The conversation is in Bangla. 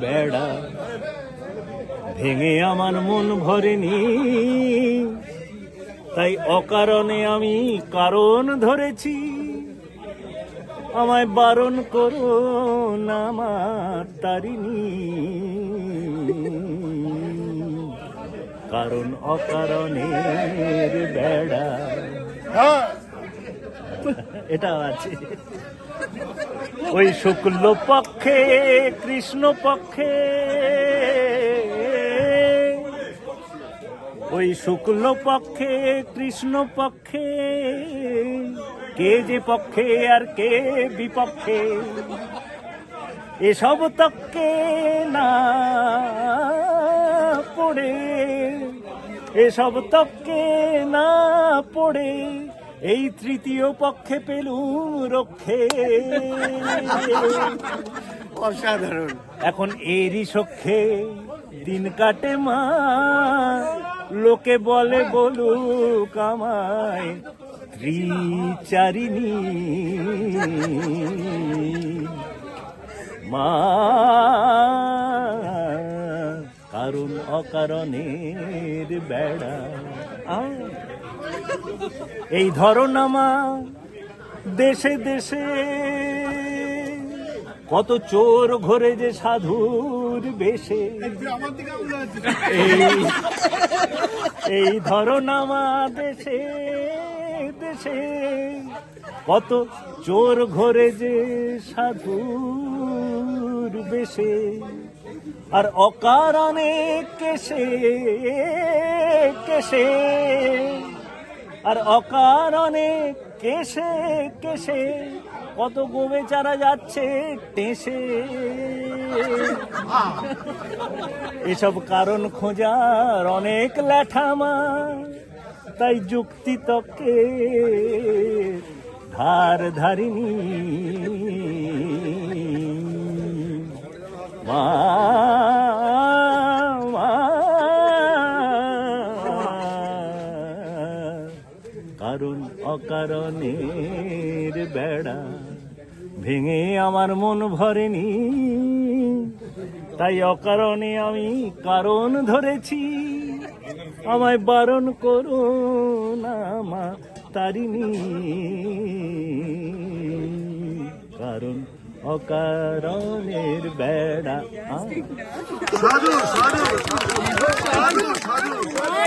বেড়া ভেঙে আমার মন ভরেনি, তাই অকারণে আমি কারণ ধরেছি। আমায় বারণ করো না আমার তারিণী, কারণ অকারণের বেড়া। এটা আছে ওই শুক্ল পক্ষে কৃষ্ণ পক্ষে, ওই শুক্ল পক্ষে কৃষ্ণ পক্ষে, কে যে পক্ষে আর কে বিপক্ষে, এসব তক্কে না পড়ে, এসব তক্কে না পড়ে এই তৃতীয় পক্ষে পেলুম রক্ষে। অসাধারণ। এখন এরই সখ্যে দিন কাটে মা, লোকে বলে বলুক আমায় ত্রিচারিণী মা, কারণ অকারণের বেড়া। এই ধরো না মা, দেশে দেশে কত চোর ঘরে যে সাধুর বেশে, এই ধরো না মা, দেশে দেশে কত চোর ঘরে যে সাধুর বেশে, আর অকারণে কেসে কেসে, আর অকারণে কেসে কেসে কত গোবে চারা যাচ্ছে টেসে। এসব কারণ খোঁজার অনেক ল্যাঠামা, তাই যুক্তি তকে ধার ধারিনি মা, কারণ অকারণের বেড়া ভেঙে আমার মন ভরেনি, তাই অকারণে আমি কারণ ধরেছি। আমায় বারণ করো না মা তারিণী, কারণ অকারণের বেড়া।